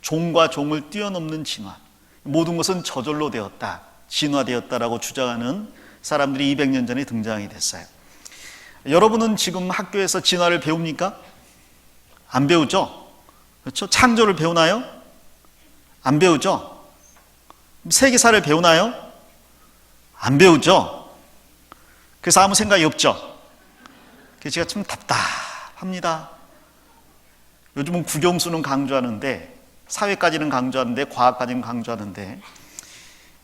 종과 종을 뛰어넘는 진화, 모든 것은 저절로 되었다, 진화되었다라고 주장하는 사람들이 200년 전에 등장이 됐어요. 여러분은 지금 학교에서 진화를 배웁니까? 안 배우죠? 그렇죠? 창조를 배우나요? 안 배우죠? 세계사를 배우나요? 안 배우죠? 그래서 아무 생각이 없죠? 그래서 제가 좀 답답합니다. 요즘은 국영수는 강조하는데, 사회까지는 강조하는데, 과학까지는 강조하는데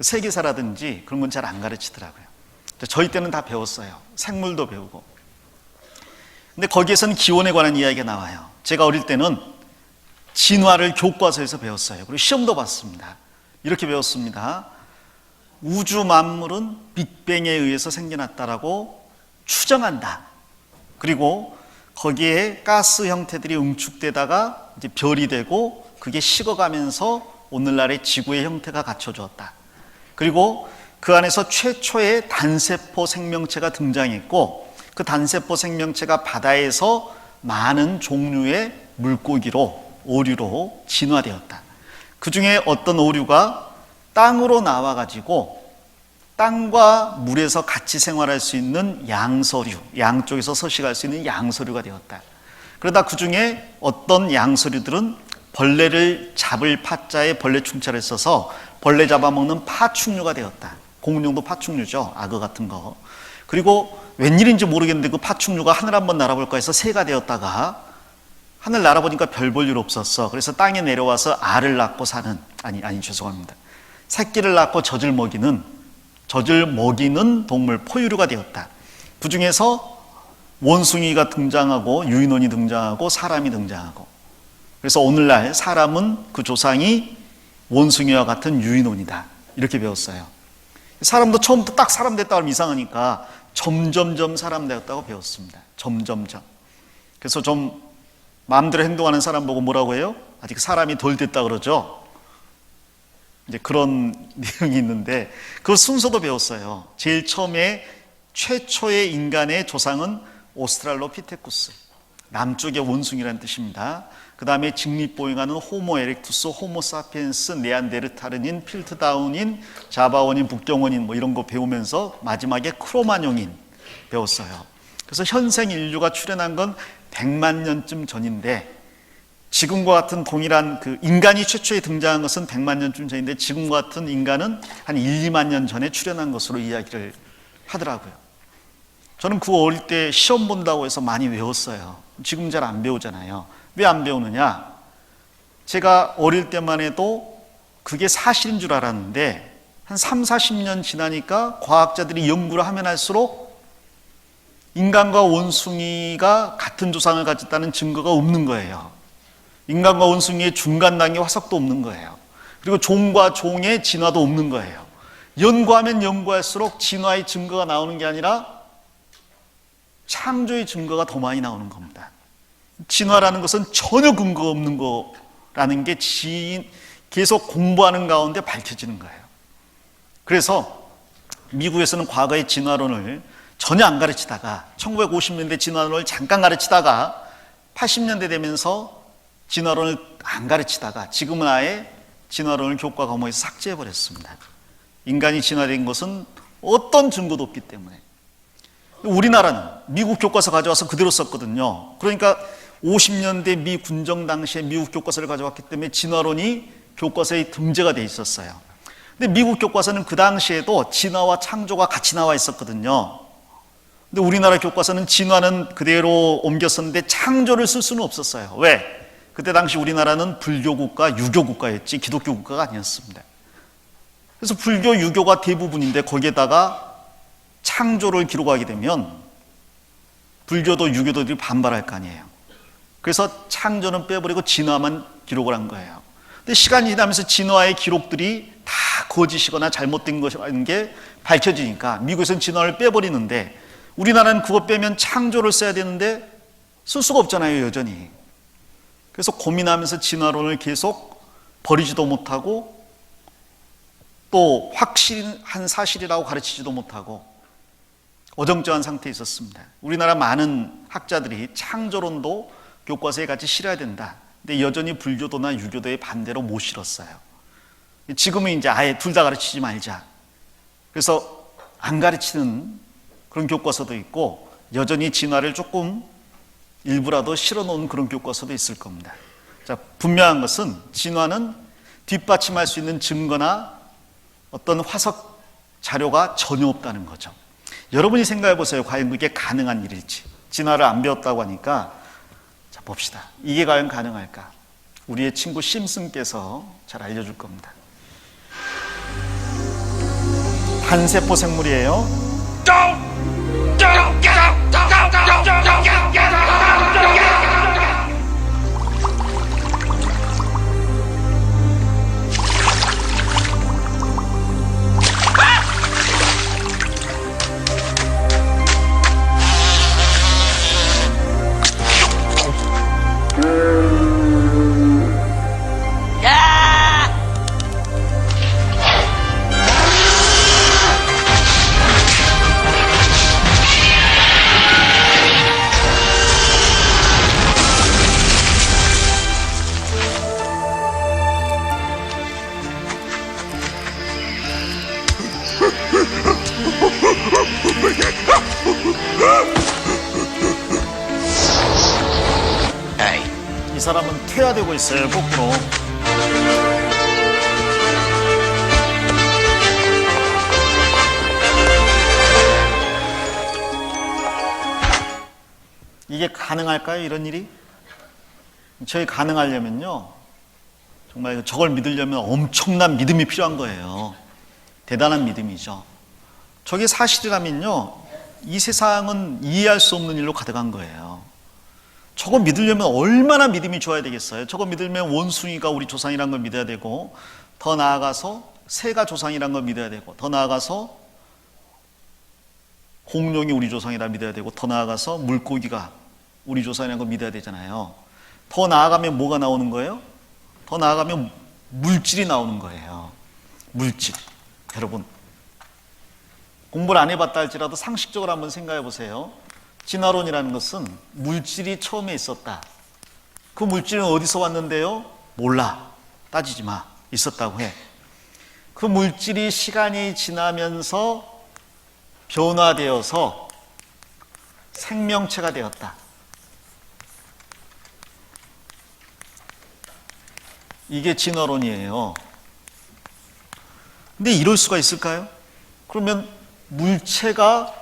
세계사라든지 그런 건 잘 안 가르치더라고요. 저희 때는 다 배웠어요. 생물도 배우고. 근데 거기에서는 기원에 관한 이야기가 나와요. 제가 어릴 때는 진화를 교과서에서 배웠어요. 그리고 시험도 봤습니다. 이렇게 배웠습니다. 우주 만물은 빅뱅에 의해서 생겨났다라고 추정한다. 그리고 거기에 가스 형태들이 응축되다가 이제 별이 되고 그게 식어가면서 오늘날의 지구의 형태가 갖춰졌다. 그리고 그 안에서 최초의 단세포 생명체가 등장했고 그 단세포 생명체가 바다에서 많은 종류의 물고기로, 오류로 진화되었다. 그 중에 어떤 오류가 땅으로 나와가지고 땅과 물에서 같이 생활할 수 있는 양서류, 양쪽에서 서식할 수 있는 양서류가 되었다. 그러다 그 중에 어떤 양서류들은 벌레를 잡을 파자에 벌레 충자를 써서 벌레 잡아먹는 파충류가 되었다. 공룡도 파충류죠. 악어 같은 거. 그리고 웬일인지 모르겠는데 그 파충류가 하늘 한번 날아볼까 해서 새가 되었다가 하늘 날아보니까 별 볼 일 없었어. 그래서 땅에 내려와서 알을 낳고 사는, 죄송합니다. 새끼를 낳고 젖을 먹이는 동물, 포유류가 되었다. 그 중에서 원숭이가 등장하고 유인원이 등장하고 사람이 등장하고, 그래서 오늘날 사람은 그 조상이 원숭이와 같은 유인원이다. 이렇게 배웠어요. 사람도 처음부터 딱 사람 됐다고 하면 이상하니까 점점점 사람 되었다고 배웠습니다. 점점점. 그래서 좀 마음대로 행동하는 사람 보고 뭐라고 해요? 아직 사람이 덜 됐다 그러죠. 이제 그런 내용이 있는데 그 순서도 배웠어요. 제일 처음에 최초의 인간의 조상은 오스트랄로피테쿠스, 남쪽의 원숭이라는 뜻입니다. 그 다음에 직립보행하는 호모 에렉투스, 호모 사피엔스, 네안데르탈인인, 필트다운인, 자바원인, 북경원인 뭐 이런 거 배우면서 마지막에 크로마뇽인 배웠어요. 그래서 현생 인류가 출현한 건 100만 년쯤 전인데, 지금과 같은 동일한 그 인간이 최초에 등장한 것은 100만 년쯤 전인데 지금과 같은 인간은 한 1, 2만 년 전에 출현한 것으로 이야기를 하더라고요. 저는 그거 어릴 때 시험 본다고 해서 많이 외웠어요. 지금 잘 안 배우잖아요. 왜 안 배우느냐? 제가 어릴 때만 해도 그게 사실인 줄 알았는데 한 3, 40년 지나니까 과학자들이 연구를 하면 할수록 인간과 원숭이가 같은 조상을 가졌다는 증거가 없는 거예요. 인간과 원숭이의 중간 단계 화석도 없는 거예요. 그리고 종과 종의 진화도 없는 거예요. 연구하면 연구할수록 진화의 증거가 나오는 게 아니라 창조의 증거가 더 많이 나오는 겁니다. 진화라는 것은 전혀 근거가 없는 거라는 게 계속 공부하는 가운데 밝혀지는 거예요. 그래서 미국에서는 과거의 진화론을 전혀 안 가르치다가 1950년대 진화론을 잠깐 가르치다가 80년대 되면서 진화론을 안 가르치다가 지금은 아예 진화론을 교과 과목에서 삭제해버렸습니다. 인간이 진화된 것은 어떤 증거도 없기 때문에. 우리나라는 미국 교과서 가져와서 그대로 썼거든요. 그러니까 50년대 미 군정 당시에 미국 교과서를 가져왔기 때문에 진화론이 교과서에 등재가 돼 있었어요. 근데 미국 교과서는 그 당시에도 진화와 창조가 같이 나와 있었거든요. 근데 우리나라 교과서는 진화는 그대로 옮겼었는데 창조를 쓸 수는 없었어요. 왜? 그때 당시 우리나라는 불교 국가, 유교 국가였지 기독교 국가가 아니었습니다. 그래서 불교, 유교가 대부분인데 거기에다가 창조를 기록하게 되면 불교도 유교도들이 반발할 거 아니에요. 그래서 창조는 빼버리고 진화만 기록을 한 거예요. 근데 시간이 지나면서 진화의 기록들이 다 거짓이거나 잘못된 것이라는 게 밝혀지니까 미국에서는 진화를 빼버리는데 우리나라는 그거 빼면 창조를 써야 되는데 쓸 수가 없잖아요, 여전히. 그래서 고민하면서 진화론을 계속 버리지도 못하고 또 확실한 사실이라고 가르치지도 못하고 어정쩡한 상태에 있었습니다. 우리나라 많은 학자들이 창조론도 교과서에 같이 실어야 된다. 근데 여전히 불교도나 유교도의 반대로 못 실었어요. 지금은 이제 아예 둘 다 가르치지 말자. 그래서 안 가르치는 그런 교과서도 있고, 여전히 진화를 조금 일부라도 실어놓은 그런 교과서도 있을 겁니다. 자, 분명한 것은 진화는 뒷받침할 수 있는 증거나 어떤 화석 자료가 전혀 없다는 거죠. 여러분이 생각해 보세요. 과연 그게 가능한 일일지. 진화를 안 배웠다고 하니까, 자, 봅시다. 이게 과연 가능할까? 우리의 친구 심슨께서 잘 알려줄 겁니다. 단세포 생물이에요. 이 사람은 퇴화되고 있어요. 거꾸로. 이게 가능할까요? 이런 일이? 저희 가능하려면요, 정말 저걸 믿으려면 엄청난 믿음이 필요한 거예요. 대단한 믿음이죠. 저게 사실이라면요, 이 세상은 이해할 수 없는 일로 가득한 거예요. 저거 믿으려면 얼마나 믿음이 좋아야 되겠어요? 저거 믿으면 원숭이가 우리 조상이란 걸 믿어야 되고, 더 나아가서 새가 조상이란 걸 믿어야 되고, 더 나아가서 공룡이 우리 조상이라 믿어야 되고, 더 나아가서 물고기가 우리 조상이란 걸 믿어야 되잖아요. 더 나아가면 뭐가 나오는 거예요? 더 나아가면 물질이 나오는 거예요. 물질. 여러분, 공부를 안 해봤다 할지라도 상식적으로 한번 생각해 보세요. 진화론이라는 것은 물질이 처음에 있었다. 그 물질은 어디서 왔는데요? 몰라. 따지지 마. 있었다고 해. 그 물질이 시간이 지나면서 변화되어서 생명체가 되었다. 이게 진화론이에요. 근데 이럴 수가 있을까요? 그러면 물체가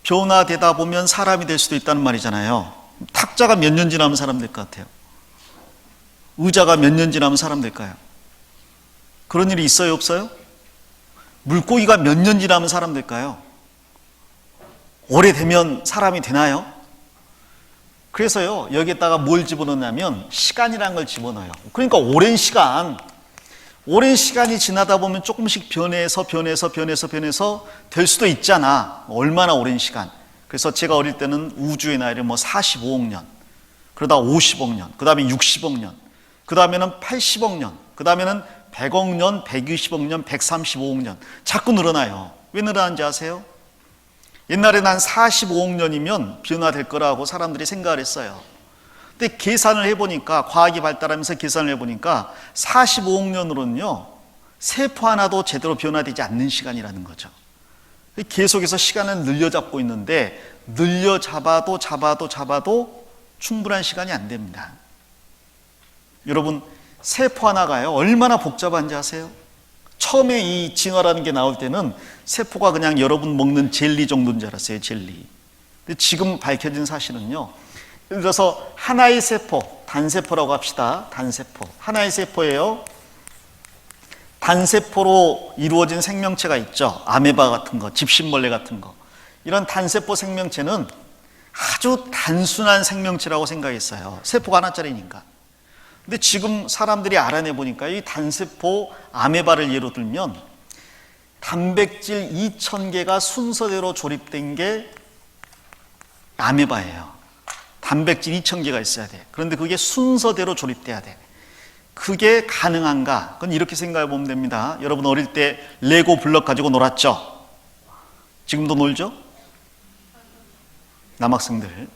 변화되다 보면 사람이 될 수도 있다는 말이잖아요. 탁자가 몇 년 지나면 사람 될 것 같아요? 의자가 몇 년 지나면 사람 될까요? 그런 일이 있어요, 없어요? 물고기가 몇 년 지나면 사람 될까요? 오래되면 사람이 되나요? 그래서요, 여기에다가 뭘 집어넣냐면 시간이라는 걸 집어넣어요. 그러니까 오랜 시간이 지나다 보면 조금씩 변해서 될 수도 있잖아. 얼마나 오랜 시간. 그래서 제가 어릴 때는 우주의 나이를 45억 년, 그러다 50억 년, 그 다음에 60억 년, 그 다음에는 80억 년, 그 다음에는 100억 년, 120억 년, 135억 년. 자꾸 늘어나요. 왜 늘어나는지 아세요? 옛날에는 한 45억 년이면 변화될 거라고 사람들이 생각을 했어요. 근데 계산을 해보니까, 과학이 발달하면서 계산을 해보니까 45억 년으로는요, 세포 하나도 제대로 변화되지 않는 시간이라는 거죠. 계속해서 시간은 늘려잡고 있는데, 늘려잡아도 충분한 시간이 안 됩니다. 여러분, 세포 하나가요, 얼마나 복잡한지 아세요? 처음에 이 진화라는 게 나올 때는 세포가 그냥 여러분 먹는 젤리 정도인 줄 알았어요, 젤리. 근데 지금 밝혀진 사실은요, 예를 들어서 하나의 세포, 단세포라고 합시다. 단세포. 하나의 세포예요. 단세포로 이루어진 생명체가 있죠. 아메바 같은 거, 집신벌레 같은 거. 이런 단세포 생명체는 아주 단순한 생명체라고 생각했어요. 세포가 하나짜리니까. 근데 지금 사람들이 알아내 보니까 이 단세포 아메바를 예로 들면 단백질 2,000개가 순서대로 조립된 게 아메바예요. 단백질 2,000개가 있어야 돼. 그런데 그게 순서대로 조립돼야 돼. 그게 가능한가? 그건 이렇게 생각해 보면 됩니다. 여러분 어릴 때 레고 블럭 가지고 놀았죠? 지금도 놀죠? 남학생들.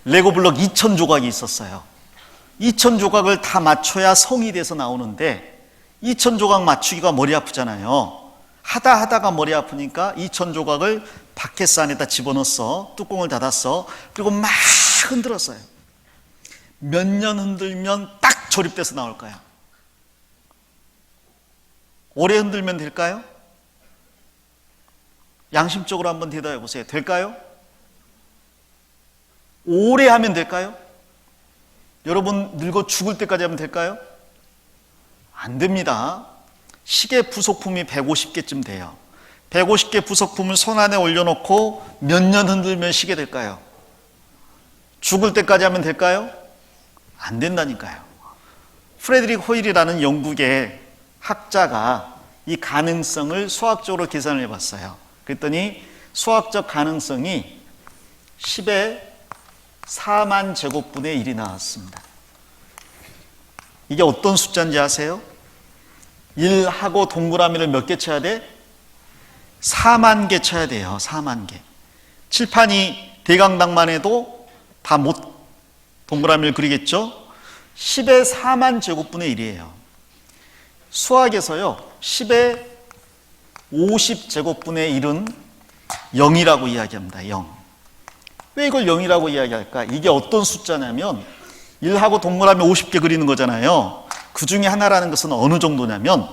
레고 블럭 2,000 조각이 있었어요. 2,000조각을 다 맞춰야 성이 돼서 나오는데 2,000조각 맞추기가 머리 아프잖아요. 하다가 머리 아프니까 2,000조각을 바켓스 안에다 집어넣었어. 뚜껑을 닫았어. 그리고 막 흔들었어요. 몇 년 흔들면 딱 조립돼서 나올 거야. 오래 흔들면 될까요? 양심적으로 한번 대답해 보세요. 될까요? 오래 하면 될까요? 여러분 늙어 죽을 때까지 하면 될까요? 안 됩니다. 시계 부속품이 150개쯤 돼요. 150개 부속품을 손 안에 올려놓고 몇 년 흔들면 시계 될까요? 죽을 때까지 하면 될까요? 안 된다니까요. 프레드릭 호일이라는 영국의 학자가 이 가능성을 수학적으로 계산을 해봤어요. 그랬더니 수학적 가능성이 10의 4만 제곱분의 1이 나왔습니다. 이게 어떤 숫자인지 아세요? 1하고 동그라미를 몇 개 쳐야 돼? 4만 개 쳐야 돼요. 4만 개. 칠판이 대강당만 해도 다 못 동그라미를 그리겠죠? 10의 4만 제곱분의 1이에요. 수학에서요 10의 50제곱분의 1은 0이라고 이야기합니다. 0. 왜 이걸 0이라고 이야기할까? 이게 어떤 숫자냐면 1하고 동그라미 50개 그리는 거잖아요. 그 중에 하나라는 것은 어느 정도냐면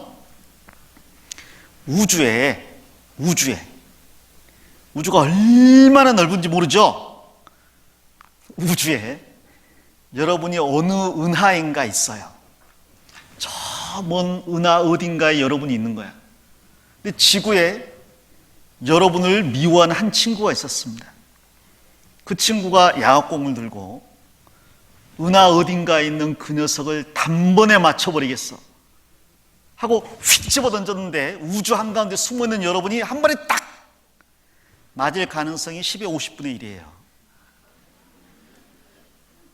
우주가 얼마나 넓은지 모르죠? 우주에 여러분이 어느 은하인가 있어요. 저 먼 은하 어딘가에 여러분이 있는 거야. 근데 지구에 여러분을 미워하는 한 친구가 있었습니다. 그 친구가 야광공을 들고 은하 어딘가에 있는 그 녀석을 단번에 맞춰버리겠어 하고 휙 집어 던졌는데 우주 한가운데 숨어있는 여러분이 한 번에 딱 맞을 가능성이 10의 50분의 1이에요.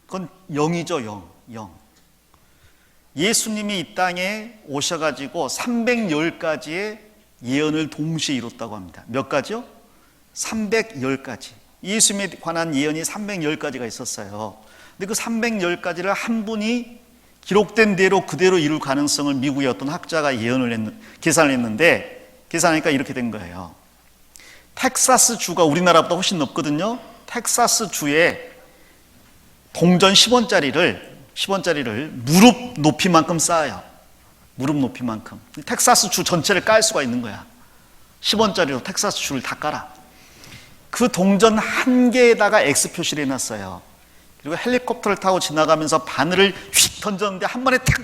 그건 0이죠. 0. 예수님이 이 땅에 오셔가지고 310가지의 예언을 동시에 이뤘다고 합니다. 몇 가지요? 310가지. 예수님에 관한 예언이 310가지가 있었어요. 근데 그 310가지를 한 분이 기록된 대로 그대로 이룰 가능성을 미국의 어떤 학자가 계산을 했는데 계산하니까 이렇게 된 거예요. 텍사스 주가 우리나라보다 훨씬 높거든요. 텍사스 주에 동전 10원짜리를 무릎 높이만큼 쌓아요. 무릎 높이만큼. 텍사스 주 전체를 깔 수가 있는 거야. 10원짜리로 텍사스 주를 다 깔아. 그 동전 한 개에다가 X 표시를 해놨어요. 그리고 헬리콥터를 타고 지나가면서 바늘을 휙 던졌는데 한 번에 탁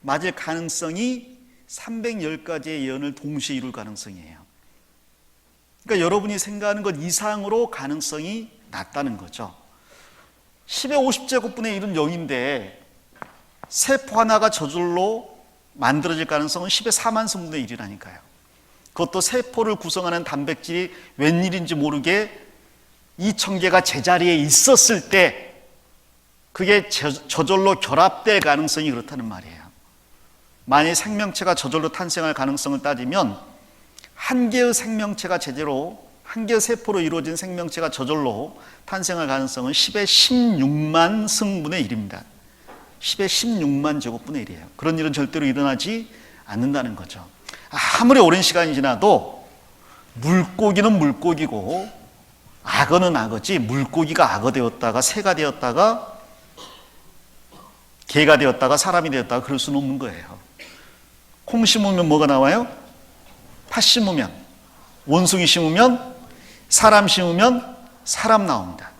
맞을 가능성이 310가지의 예언을 동시에 이룰 가능성이에요. 그러니까 여러분이 생각하는 것 이상으로 가능성이 낮다는 거죠. 10의 50제곱분의 1은 0인데 세포 하나가 저절로 만들어질 가능성은 10의 4만 승분의 1이라니까요. 그것도 세포를 구성하는 단백질이 웬일인지 모르게 2,000개가 제자리에 있었을 때 그게 저절로 결합될 가능성이 그렇다는 말이에요. 만약 생명체가 저절로 탄생할 가능성을 따지면 한 개의 생명체가 한 개의 세포로 이루어진 생명체가 저절로 탄생할 가능성은 10의 16만 승분의 1입니다. 10의 16만 제곱분의 1이에요. 그런 일은 절대로 일어나지 않는다는 거죠. 아무리 오랜 시간이 지나도 물고기는 물고기고 악어는 악어지 물고기가 악어 되었다가 새가 되었다가 개가 되었다가 사람이 되었다가 그럴 수는 없는 거예요. 콩 심으면 뭐가 나와요? 팥 심으면, 원숭이 심으면, 사람 심으면 사람 나옵니다.